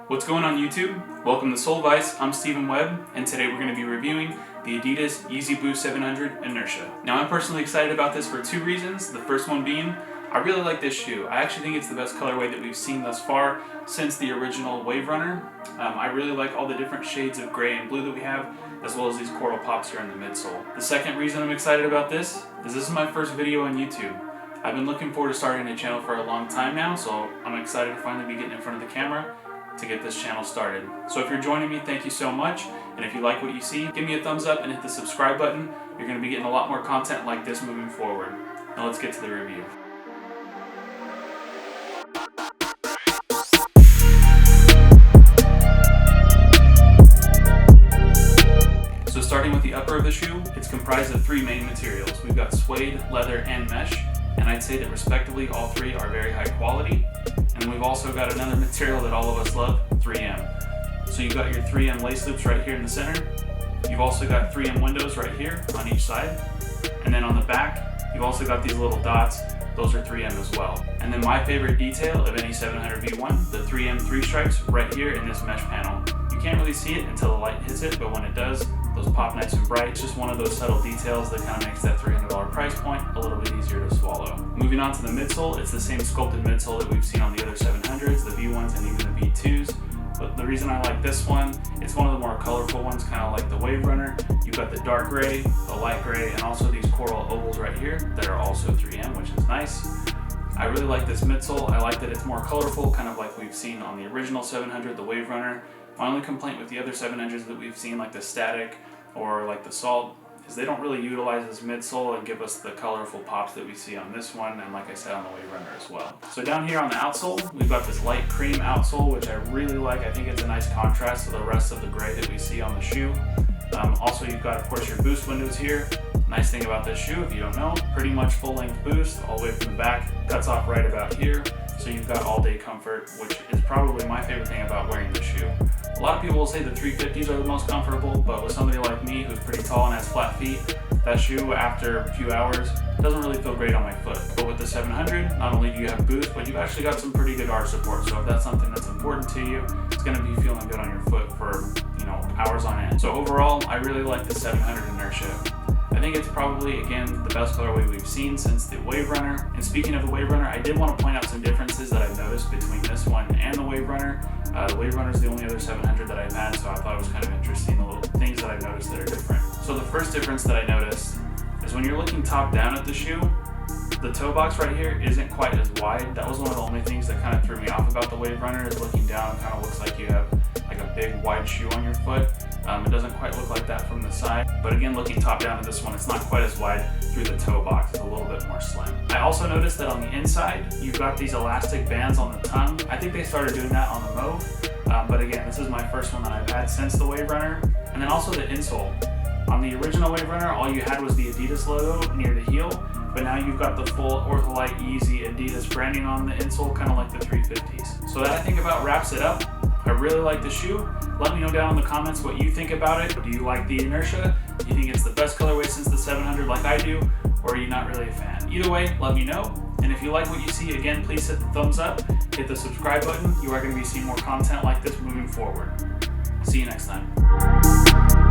What's going on YouTube? Welcome to Sole Vice. I'm Stephen Webb, and today we're going to be reviewing the Adidas Yeezy Boost 700 Inertia. Now I'm personally excited about this for two reasons. The first one being, I really like this shoe. I actually think it's the best colorway that we've seen thus far since the original Wave Runner. I really like all the different shades of gray and blue that we have, as well as these coral pops here in the midsole. The second reason I'm excited about this is my first video on YouTube. I've been looking forward to starting a channel for a long time now, so I'm excited to finally be getting in front of the camera to get this channel started. So if you're joining me, thank you so much. And if you like what you see, give me a thumbs up and hit the subscribe button. You're going to be getting a lot more content like this moving forward. Now let's get to the review. So starting with the upper of the shoe, it's comprised of three main materials. We've got suede, leather, and mesh. And I'd say that respectively, all three are very high quality. And we've also got another material that all of us love, 3M. So you've got your 3M lace loops right here in the center. You've also got 3M windows right here on each side. And then on the back, you've also got these little dots. Those are 3M as well. And then my favorite detail of any 700 V1, the 3M 3 stripes right here in this mesh panel. You can't really see it until the light hits it, but when it does, those pop nice and bright. It's just one of those subtle details that kind of makes that $300 price point a little bit easier to swallow. Moving on to the midsole, it's the same sculpted midsole that we've seen on the other 700s, the V1s and even the V2s. But the reason I like this one, it's one of the more colorful ones, kind of like the Wave Runner. You've got the dark gray, the light gray, and also these coral ovals right here that are also 3M, which is nice. I really like this midsole. I like that it's more colorful, kind of like we've seen on the original 700, the Wave Runner. My only complaint with the other 700s that we've seen, like the Static or like the Salt, is they don't really utilize this midsole and give us the colorful pops that we see on this one, and like I said, on the Wave Runner as well. So down here on the outsole, we've got this light cream outsole, which I really like. I think it's a nice contrast to the rest of the gray that we see on the shoe. Also, you've got, of course, your boost windows here. Nice thing about this shoe, if you don't know, pretty much full-length boost all the way from the back, cuts off right about here. So you've got all-day comfort, which is probably my favorite thing about wearing this shoe. A lot of people will say the 350s are the most comfortable, but with somebody like me who's pretty tall and has flat feet, that shoe, after a few hours, doesn't really feel great on my foot. But with the 700, not only do you have boost, but you've actually got some pretty good arch support. So if that's something that's important to you, it's going to be feeling good on your foot for, hours on end. So overall, I really like the 700 Inertia. I think it's probably, again, the best colorway we've seen since the Wave Runner. And speaking of the Wave Runner, I did want to point out some differences that I've noticed between this one and the Wave Runner. The Wave Runner is the only other 700 that I've had, so I thought it was kind of interesting, the little things that I've noticed that are different. So the first difference that I noticed is when you're looking top down at the shoe, the toe box right here isn't quite as wide. That was one of the only things that kind of threw me off about the Wave Runner, is looking down, it kind of looks like you have like a big wide shoe on your foot. It doesn't quite look like that from the side, but again, looking top down at this one, it's not quite as wide through the toe box. It's a little bit more slim. I also noticed that on the inside, you've got these elastic bands on the tongue. I think they started doing that on the Mauve, but again, this is my first one that I've had since the Wave Runner. And then also the insole. On the original Wave Runner, all you had was the Adidas logo near the heel, but now you've got the full Ortholite Yeezy Adidas branding on the insole, kind of like the 350s. So that, I think, about wraps it up. I really like the shoe. Let me know down in the comments what you think about it. Do you like the Inertia? Do you think it's the best colorway since the 700 like I do? Or are you not really a fan? Either way, let me know. And if you like what you see, again, please hit the thumbs up, hit the subscribe button. You are going to be seeing more content like this moving forward. See you next time.